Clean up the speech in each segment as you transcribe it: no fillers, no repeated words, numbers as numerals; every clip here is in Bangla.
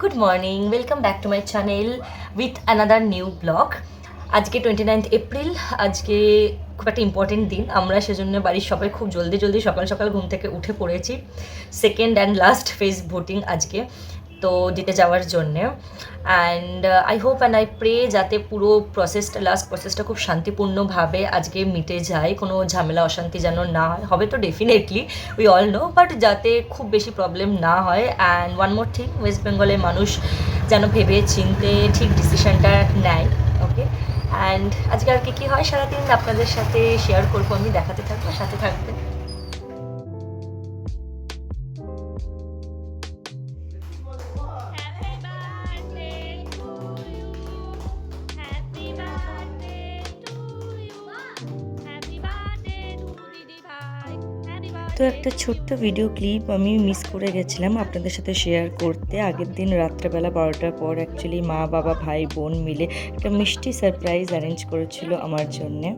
Good morning, welcome back to my channel with another new blog. আজকে 29 এপ্রিল। আজকে খুব একটা ইম্পর্টেন্ট দিন। আমরা সেজন্য বাড়ির সবাই খুব জলদি সকাল সকাল ঘুম থেকে উঠে পড়েছি second and last phase voting আজকে তো দিতে যাওয়ার জন্যে। And I hope and I pray যাতে পুরো লাস্ট প্রসেসটা খুব শান্তিপূর্ণভাবে আজকে মিটে যায়, কোনো ঝামেলা অশান্তি যেন না হয়। হবে তো definitely, we all know, but যাতে খুব বেশি প্রবলেম না হয়। And one more thing, west বেঙ্গলের মানুষ যেন ভেবে চিনতে ঠিক ডিসিশনটা নেয়। ওকে, অ্যান্ড আজকে আর কী হয় সারাদিন আপনাদের সাথে শেয়ার করবো, আমি দেখাতে থাকবো, সাথে থাকবে। তো একটা ছোট্ট ভিডিও ক্লিপ আমি মিস করে গেছিলাম আপনাদের সাথে শেয়ার করতে। আগের দিন রাত্রেবেলা 12টার পর অ্যাকচুয়ালি মা বাবা ভাই বোন মিলে একটা মিষ্টি সারপ্রাইজ অ্যারেঞ্জ করেছিল আমার জন্যে।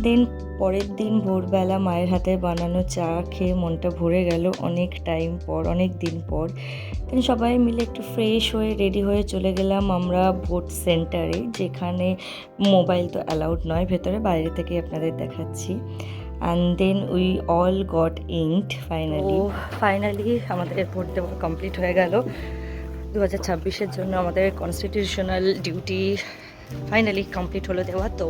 দেন পরের দিন ভোরবেলা মায়ের হাতে বানানো চা খেয়ে মনটা ভরে গেল অনেক টাইম পর, অনেক দিন পর। দেন সবাই মিলে একটু ফ্রেশ হয়ে রেডি হয়ে চলে গেলাম আমরা ভোট সেন্টারে, যেখানে মোবাইল তো অ্যালাউড নয় ভেতরে, বাইরে থেকে আপনাদের দেখাচ্ছি। And then we all got inked finally আমাদের ভোট দেওয়া কমপ্লিট হয়ে গেল। 2026-এর জন্য আমাদের কনস্টিটিউশনাল ডিউটি ফাইনালি কমপ্লিট হলো দেওয়া। তো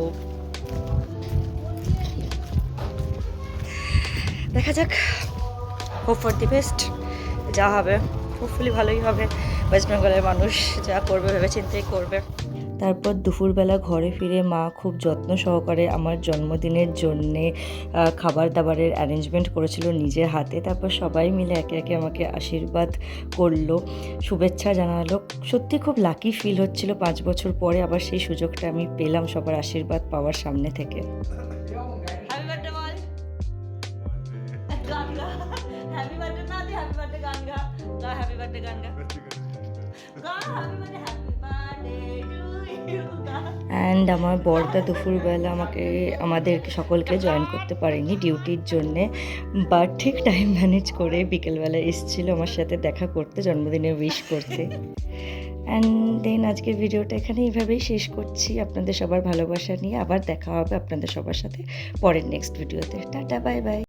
দেখা যাক, হোপ ফর দি বেস্ট, যা হবে হোপফুলি ভালোই হবে। ওয়েস্ট বেঙ্গলের মানুষ যা করবে ভেবে চিন্তেই করবে। তারপর দুপুরবেলা ঘরে ফিরে মা খুব যত্ন সহকারে আমার জন্মদিনের জন্যে খাবার দাবারের অ্যারেঞ্জমেন্ট করেছিল নিজের হাতে। তারপর সবাই মিলে একে একে আমাকে আশীর্বাদ করলো, শুভেচ্ছা জানালো। সত্যি খুব লাকি ফিল হচ্ছিল, 5 বছর পরে আবার সেই সুযোগটা আমি পেলাম সবার আশীর্বাদ পাওয়ার সামনে থেকে। অ্যান্ড আমার বরদা দুপুরবেলা আমাদের সকলকে জয়েন করতে পারেনি ডিউটির জন্যে, বাট ঠিক টাইম ম্যানেজ করে বিকেলবেলা এসেছিলো আমার সাথে দেখা করতে, জন্মদিনে উইশ করতে। অ্যান্ড দেন আজকের ভিডিওটা এখানে এইভাবেই শেষ করছি, আপনাদের সবার ভালোবাসা নিয়ে। আবার দেখা হবে আপনাদের সবার সাথে পরের নেক্সট ভিডিওতে। Tata, bye bye.